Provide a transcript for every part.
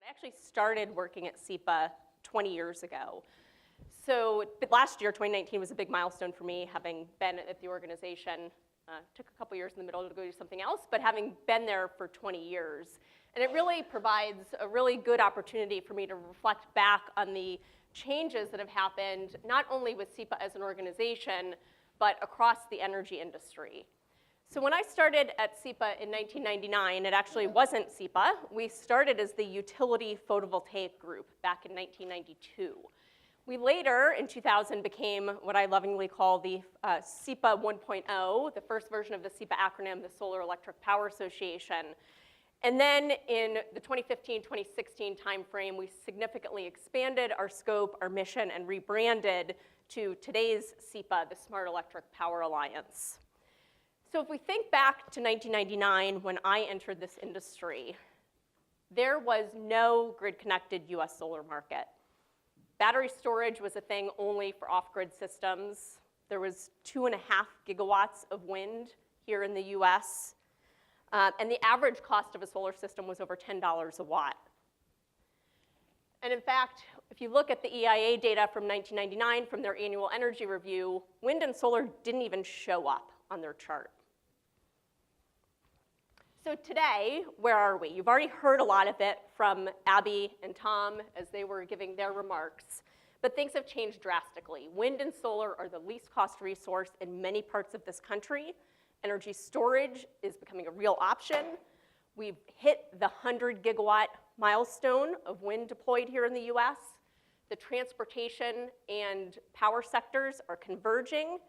I actually started working at SEPA 20 years ago. So last year, 2019, was a big milestone for me, having been at the organization. Took a couple years in the middle to go do something else, but having been there for 20 years. And it really provides a really good opportunity for me to reflect back on the changes that have happened, not only with SEPA as an organization, but across the energy industry. So when I started at SEPA in 1999, it actually wasn't SEPA. We started as the Utility Photovoltaic Group back in 1992. We later, in 2000, became what I lovingly call the SEPA 1.0, the first version of the SEPA acronym, the Solar Electric Power Association. And then in the 2015-2016 timeframe, we significantly expanded our scope, our mission, and rebranded to today's SEPA, the Smart Electric Power Alliance. So if we think back to 1999, when I entered this industry, there was no grid-connected US solar market. Battery storage was a thing only for off-grid systems. There was 2.5 gigawatts of wind here in the US. And the average cost of a solar system was over $10 a watt. And in fact, if you look at the EIA data from 1999 from their annual energy review, wind and solar didn't even show up on their chart. So today, where are we? You've already heard a lot of it from Abby and Tom as they were giving their remarks, but things have changed drastically. Wind and solar are the least cost resource in many parts of this country. Energy storage is becoming a real option. We've hit the 100 gigawatt milestone of wind deployed here in the US. The transportation and power sectors are converging.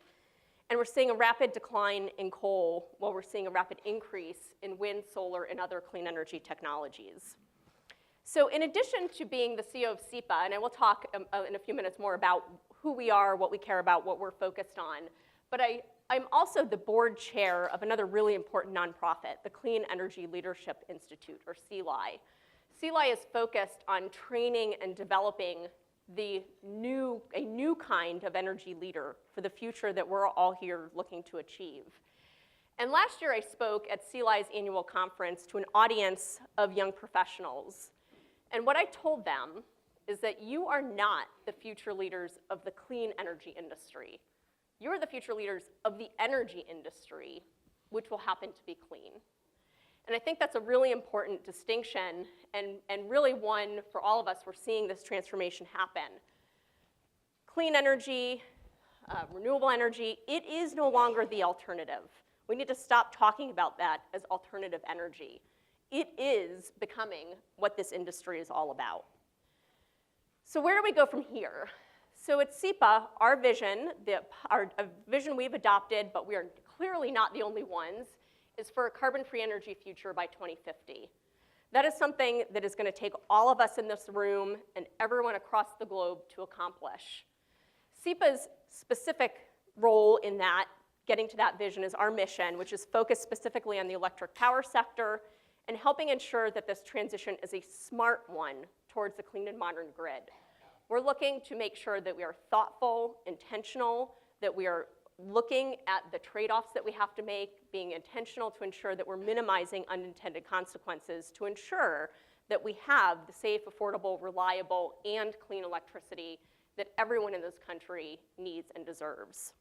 And we're seeing a rapid decline in coal while we're seeing a rapid increase in wind, solar, and other clean energy technologies. So in addition to being the CEO of SEPA, and I will talk in a few minutes more about who we are, what we care about, what we're focused on, but I'm also the board chair of another really important nonprofit, the Clean Energy Leadership Institute, or CELI. CELI is focused on training and developing a new kind of energy leader for the future that we're all here looking to achieve. And last year I spoke at CELI's annual conference to an audience of young professionals. And what I told them is that you are not the future leaders of the clean energy industry. You're the future leaders of the energy industry, which will happen to be clean. And I think that's a really important distinction and really one for all of us. We're seeing this transformation happen. Clean energy, renewable energy, it is no longer the alternative. We need to stop talking about that as alternative energy. It is becoming what this industry is all about. So where do we go from here? So at SEPA, our vision, a vision we've adopted, but we are clearly not the only ones, is for a carbon-free energy future by 2050. That is something that is going to take all of us in this room and everyone across the globe to accomplish. SEPA's specific role in that, getting to that vision, is our mission, which is focused specifically on the electric power sector and helping ensure that this transition is a smart one towards the clean and modern grid. We're looking to make sure that we are thoughtful, intentional, that we are looking at the trade-offs that we have to make, being intentional to ensure that we're minimizing unintended consequences, to ensure that we have the safe, affordable, reliable, and clean electricity that everyone in this country needs and deserves.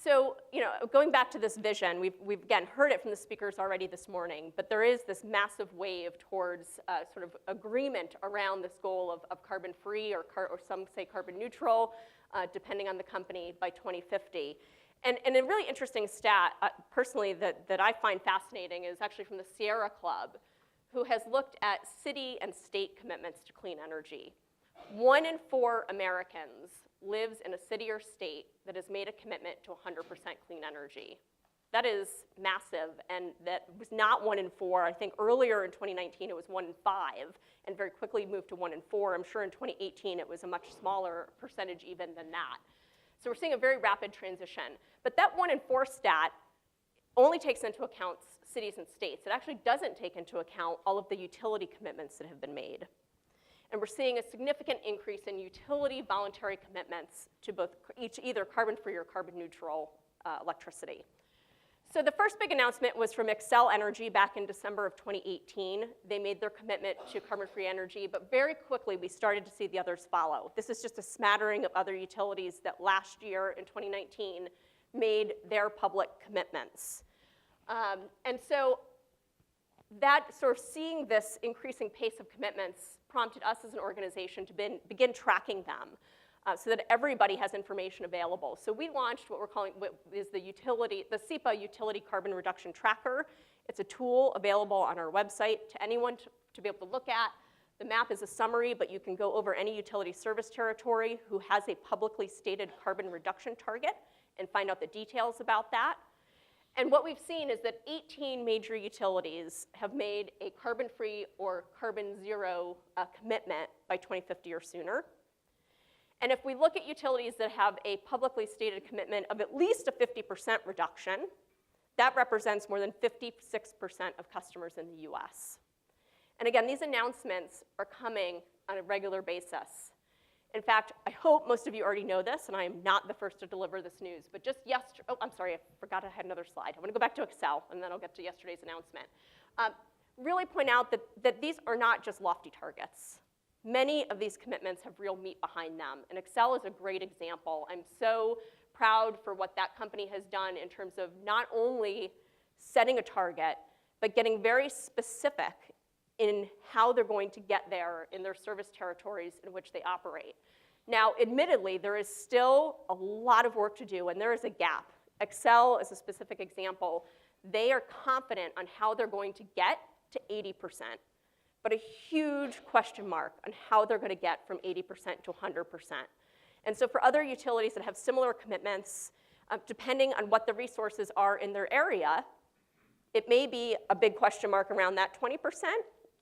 So, going back to this vision, we've again heard it from the speakers already this morning, but there is this massive wave towards sort of agreement around this goal of carbon-free or some say carbon neutral, depending on the company, by 2050. And a really interesting stat, personally, that I find fascinating is actually from the Sierra Club, who has looked at city and state commitments to clean energy. 1 in 4 Americans lives in a city or state that has made a commitment to 100% clean energy. That is massive, and that was not 1 in 4. I think earlier in 2019 it was 1 in 5, and very quickly moved to 1 in 4. I'm sure in 2018 it was a much smaller percentage even than that. So we're seeing a very rapid transition. But that 1 in 4 stat only takes into account cities and states. It actually doesn't take into account all of the utility commitments that have been made. And we're seeing a significant increase in utility voluntary commitments to both either carbon-free or carbon-neutral electricity. So the first big announcement was from Xcel Energy back in December of 2018. They made their commitment to carbon-free energy, but very quickly we started to see the others follow. This is just a smattering of other utilities that last year in 2019 made their public commitments. And so that sort of seeing this increasing pace of commitments prompted us as an organization to begin tracking them. So that everybody has information available. So we launched what we're calling, what is the SEPA Utility Carbon Reduction Tracker. It's a tool available on our website to anyone to be able to look at. The map is a summary, but you can go over any utility service territory who has a publicly stated carbon reduction target and find out the details about that. And what we've seen is that 18 major utilities have made a carbon-free or carbon zero commitment by 2050 or sooner. And if we look at utilities that have a publicly stated commitment of at least a 50% reduction, that represents more than 56% of customers in the US. And again, these announcements are coming on a regular basis. In fact, I hope most of you already know this, and I am not the first to deliver this news, but just yesterday, oh, I'm sorry, I forgot I had another slide. I'm gonna go back to Xcel, and then I'll get to yesterday's announcement. Really point out that these are not just lofty targets. Many of these commitments have real meat behind them, and Xcel is a great example. I'm so proud for what that company has done in terms of not only setting a target, but getting very specific in how they're going to get there in their service territories in which they operate. Now, admittedly, there is still a lot of work to do, and there is a gap. Xcel is a specific example. They are confident on how they're going to get to 80%. But a huge question mark on how they're going to get from 80% to 100%. And so for other utilities that have similar commitments, depending on what the resources are in their area, it may be a big question mark around that 20%,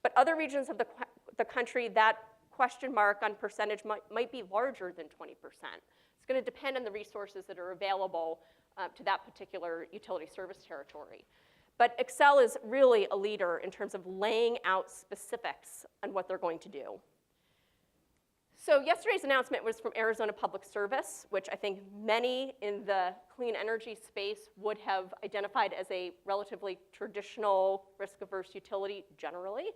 but other regions of the country, that question mark on percentage might be larger than 20%. It's going to depend on the resources that are available to that particular utility service territory. But Xcel is really a leader in terms of laying out specifics on what they're going to do. So yesterday's announcement was from Arizona Public Service, which I think many in the clean energy space would have identified as a relatively traditional risk-averse utility generally.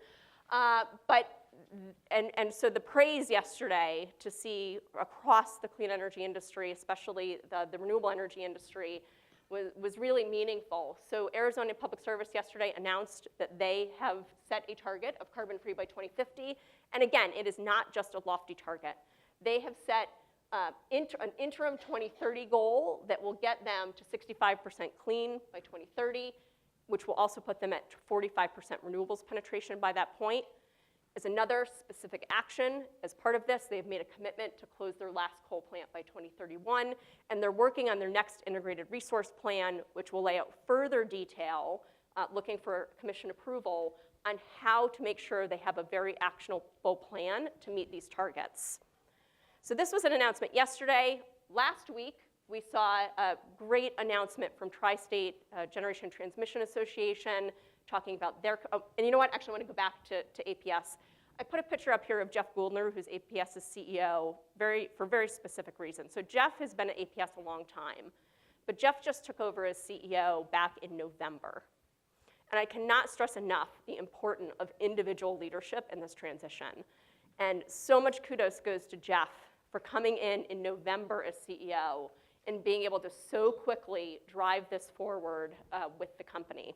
So the praise yesterday to see across the clean energy industry, especially the renewable energy industry, was really meaningful. So Arizona Public Service yesterday announced that they have set a target of carbon-free by 2050. And again, it is not just a lofty target. They have set an interim 2030 goal that will get them to 65% clean by 2030, which will also put them at 45% renewables penetration by that point. As another specific action, as part of this, they have made a commitment to close their last coal plant by 2031, and they're working on their next integrated resource plan, which will lay out further detail, looking for commission approval on how to make sure they have a very actionable plan to meet these targets. So this was an announcement yesterday. Last week, we saw a great announcement from TriState Generation Transmission Association, talking about their, and you know what, actually I want to go back to APS. I put a picture up here of Jeff Gouldner, who's APS's CEO, for very specific reasons. So Jeff has been at APS a long time, but Jeff just took over as CEO back in November. And I cannot stress enough the importance of individual leadership in this transition. And so much kudos goes to Jeff for coming in November as CEO and being able to so quickly drive this forward with the company.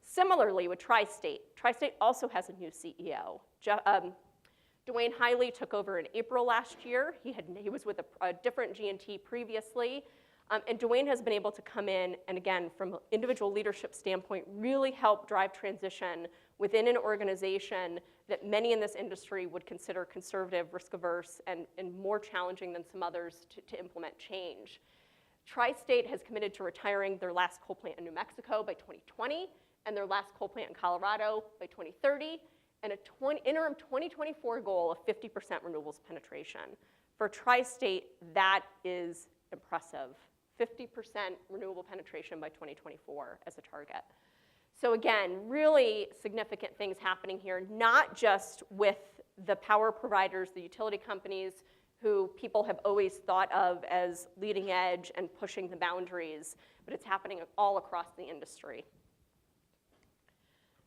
Similarly with TriState, TriState also has a new CEO. Dwayne Hiley took over in April last year. He was with a different G&T previously. And Dwayne has been able to come in and again, from an individual leadership standpoint, really help drive transition within an organization that many in this industry would consider conservative, risk-averse, and more challenging than some others to implement change. TriState has committed to retiring their last coal plant in New Mexico by 2020, and their last coal plant in Colorado by 2030, and an interim 2024 goal of 50% renewables penetration. For TriState, that is impressive. 50% renewable penetration by 2024 as a target. So again, really significant things happening here, not just with the power providers, the utility companies who people have always thought of as leading edge and pushing the boundaries, but it's happening all across the industry.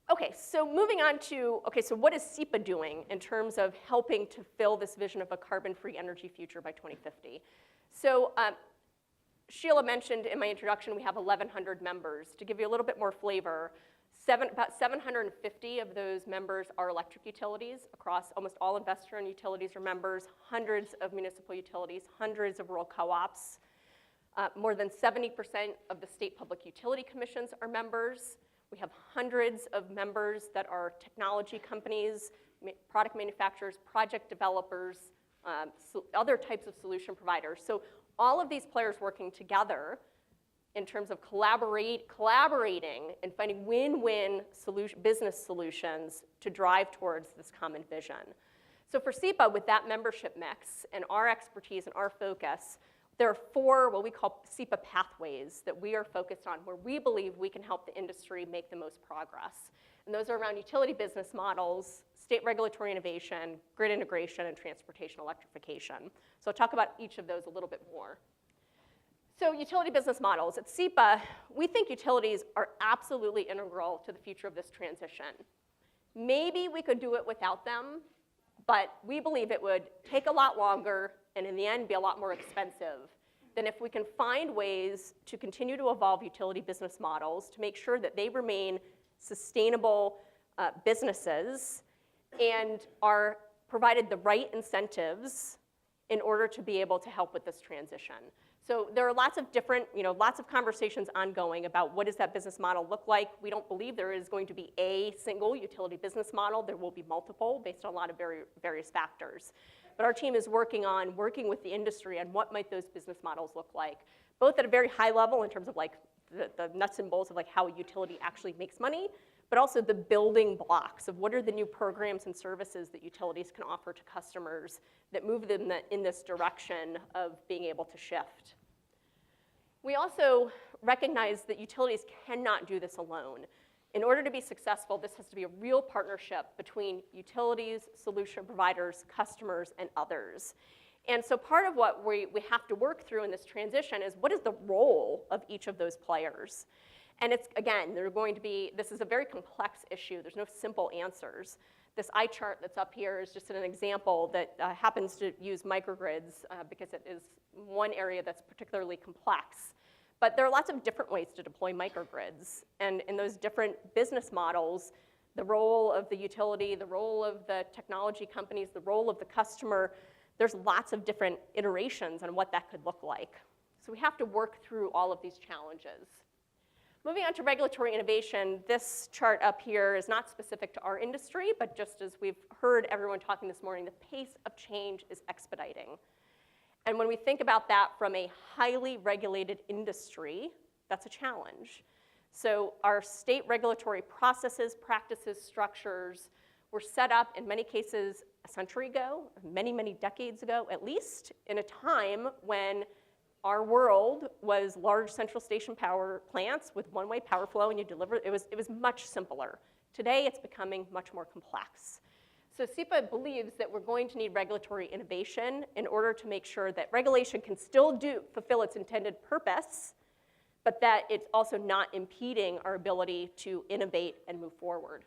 Okay, so moving on to, okay, so what is SEPA doing in terms of helping to fill this vision of a carbon-free energy future by 2050? So Sheila mentioned in my introduction we have 1,100 members. To give you a little bit more flavor, about 750 of those members are electric utilities across almost all investor-owned utilities are members, hundreds of municipal utilities, hundreds of rural co-ops. More than 70% of the state public utility commissions are members. We have hundreds of members that are technology companies, product manufacturers, project developers, other types of solution providers. So all of these players working together in terms of collaborating and finding win-win business solutions to drive towards this common vision. So for SEPA, with that membership mix and our expertise and our focus, there are 4 what we call SEPA pathways that we are focused on where we believe we can help the industry make the most progress. And those are around utility business models, state regulatory innovation, grid integration, and transportation electrification. So I'll talk about each of those a little bit more. So utility business models. At SEPA, we think utilities are absolutely integral to the future of this transition. Maybe we could do it without them, but we believe it would take a lot longer and in the end be a lot more expensive than if we can find ways to continue to evolve utility business models to make sure that they remain sustainable businesses and are provided the right incentives in order to be able to help with this transition. So there are lots of different, lots of conversations ongoing about what does that business model look like. We don't believe there is going to be a single utility business model. There will be multiple based on a lot of various factors. But our team is working with the industry on what might those business models look like, both at a very high level in terms of like the nuts and bolts of like how a utility actually makes money, but also the building blocks of what are the new programs and services that utilities can offer to customers that move them in this direction of being able to shift. We also recognize that utilities cannot do this alone. In order to be successful, this has to be a real partnership between utilities, solution providers, customers, and others. And so part of what we have to work through in this transition is what is the role of each of those players? And it's, again, this is a very complex issue. There's no simple answers. This eye chart that's up here is just an example that happens to use microgrids because it is one area that's particularly complex. But there are lots of different ways to deploy microgrids. And in those different business models, the role of the utility, the role of the technology companies, the role of the customer, there's lots of different iterations on what that could look like. So we have to work through all of these challenges. Moving on to regulatory innovation, this chart up here is not specific to our industry, but just as we've heard everyone talking this morning, the pace of change is expediting. And when we think about that from a highly regulated industry, that's a challenge. So our state regulatory processes, practices, structures were set up in many cases a century ago, many, many decades ago, at least in a time when our world was large central station power plants with one-way power flow and you deliver, it was much simpler. Today it's becoming much more complex. So SEPA believes that we're going to need regulatory innovation in order to make sure that regulation can still fulfill its intended purpose, but that it's also not impeding our ability to innovate and move forward.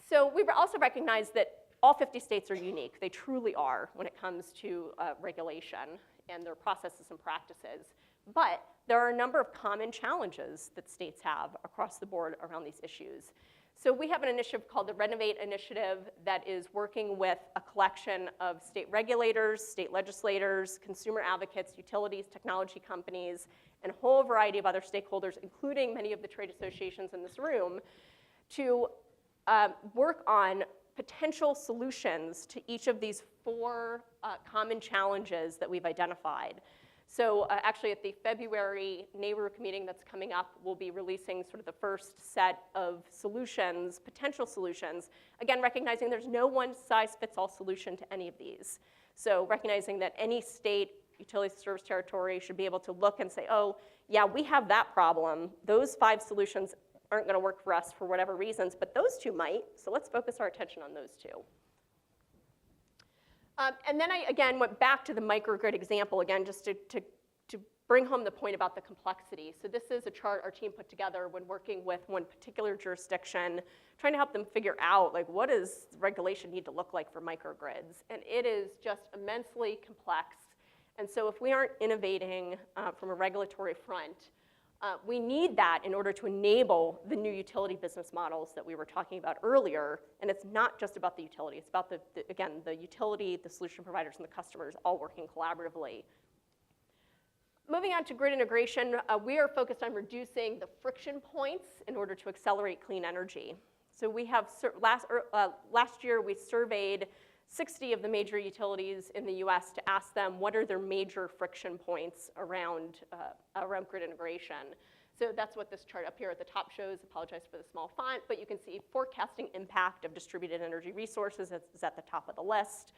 So we also recognize that all 50 states are unique. They truly are when it comes to regulation and their processes and practices. But there are a number of common challenges that states have across the board around these issues. So we have an initiative called the Renovate Initiative that is working with a collection of state regulators, state legislators, consumer advocates, utilities, technology companies, and a whole variety of other stakeholders, including many of the trade associations in this room, to work on potential solutions to each of these 4 common challenges that we've identified. So actually at the February NARUC meeting that's coming up, we'll be releasing sort of the first set of solutions, potential solutions, again, recognizing there's no one-size-fits-all solution to any of these. So recognizing that any state utility service territory should be able to look and say, oh, yeah, we have that problem. Those 5 solutions aren't going to work for us for whatever reasons, but those 2 might, so let's focus our attention on those 2. And then I, again, went back to the microgrid example, again, just to bring home the point about the complexity. So this is a chart our team put together when working with one particular jurisdiction, trying to help them figure out, like, what does regulation need to look like for microgrids? And it is just immensely complex. And so if we aren't innovating from a regulatory front, we need that in order to enable the new utility business models that we were talking about earlier. And it's not just about the utility. It's about, again, the utility, the solution providers, and the customers all working collaboratively. Moving on to grid integration, we are focused on reducing the friction points in order to accelerate clean energy. So we have, last year we surveyed 60 of the major utilities in the US to ask them what are their major friction points around grid integration. So that's what this chart up here at the top shows. Apologize for the small font, but you can see forecasting impact of distributed energy resources is at the top of the list,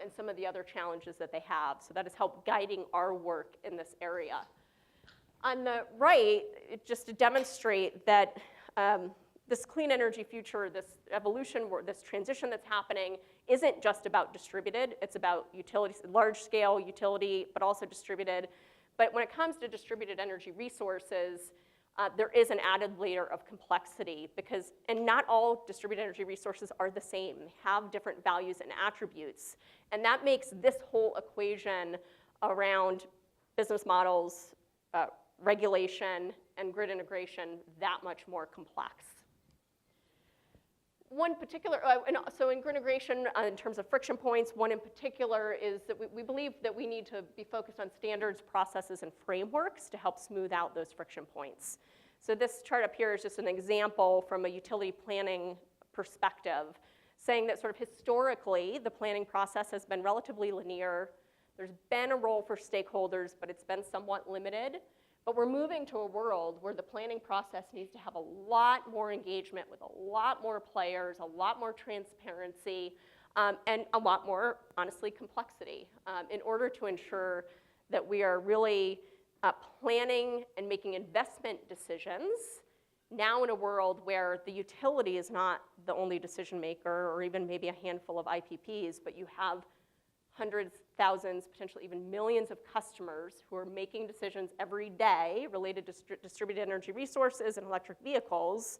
and some of the other challenges that they have. So that has helped guiding our work in this area. On the right, just to demonstrate that this clean energy future, this evolution, this transition that's happening isn't just about distributed. It's about utilities, large scale utility, but also distributed. But when it comes to distributed energy resources, there is an added layer of complexity because, and not all distributed energy resources are the same. They have different values and attributes. And that makes this whole equation around business models, regulation, and grid integration that much more complex. One particular, so in grid integration, in terms of friction points, one in particular is that we believe that we need to be focused on standards, processes, and frameworks to help smooth out those friction points. So this chart up here is just an example from a utility planning perspective, saying that sort of historically, the planning process has been relatively linear. There's been a role for stakeholders, but it's been somewhat limited. But we're moving to a world where the planning process needs to have a lot more engagement with a lot more players, a lot more transparency, and a lot more, honestly, complexity in order to ensure that we are really planning and making investment decisions now in a world where the utility is not the only decision maker or even maybe a handful of IPPs, but you have hundreds, thousands, potentially even millions of customers who are making decisions every day related to distributed energy resources and electric vehicles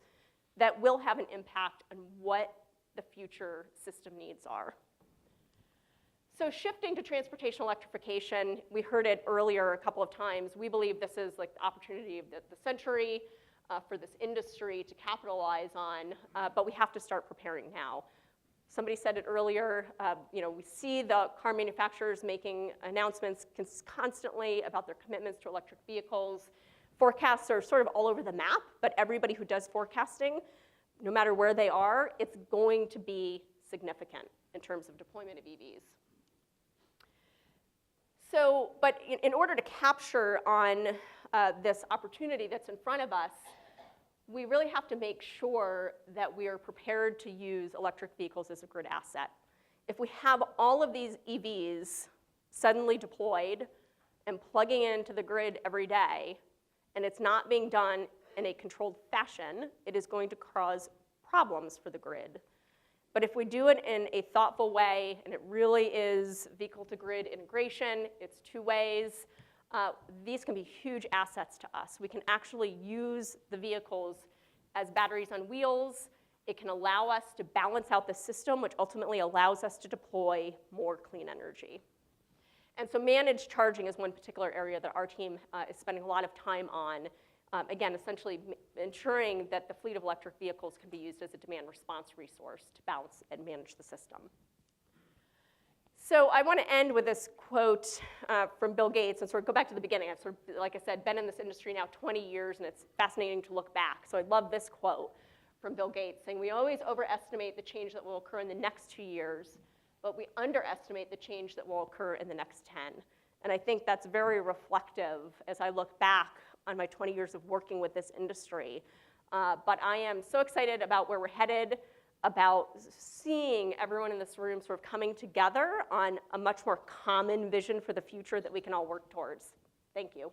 that will have an impact on what the future system needs are. So shifting to transportation electrification, we heard it earlier a couple of times. We believe this is like the opportunity of the century for this industry to capitalize on, but we have to start preparing now. Somebody said it earlier, we see the car manufacturers making announcements constantly about their commitments to electric vehicles. Forecasts are sort of all over the map, but everybody who does forecasting, no matter where they are, it's going to be significant in terms of deployment of EVs. So, but in order to capture on this opportunity that's in front of us, we really have to make sure that we are prepared to use electric vehicles as a grid asset. If we have all of these EVs suddenly deployed and plugging into the grid every day, and it's not being done in a controlled fashion, it is going to cause problems for the grid. But if we do it in a thoughtful way, and it really is vehicle-to-grid integration, it's two ways, these can be huge assets to us. We can actually use the vehicles as batteries on wheels. It can allow us to balance out the system, which ultimately allows us to deploy more clean energy. And so managed charging is one particular area that our team is spending a lot of time on. Again, essentially ensuring that the fleet of electric vehicles can be used as a demand response resource to balance and manage the system. So I want to end with this quote from Bill Gates and sort of go back to the beginning. I've sort of, like I said, been in this industry now 20 years, and it's fascinating to look back. So I love this quote from Bill Gates saying, "We always overestimate the change that will occur in the next 2 years, but we underestimate the change that will occur in the next 10. And I think that's very reflective as I look back on my 20 years of working with this industry. But I am so excited about where we're headed, about seeing everyone in this room sort of coming together on a much more common vision for the future that we can all work towards. Thank you.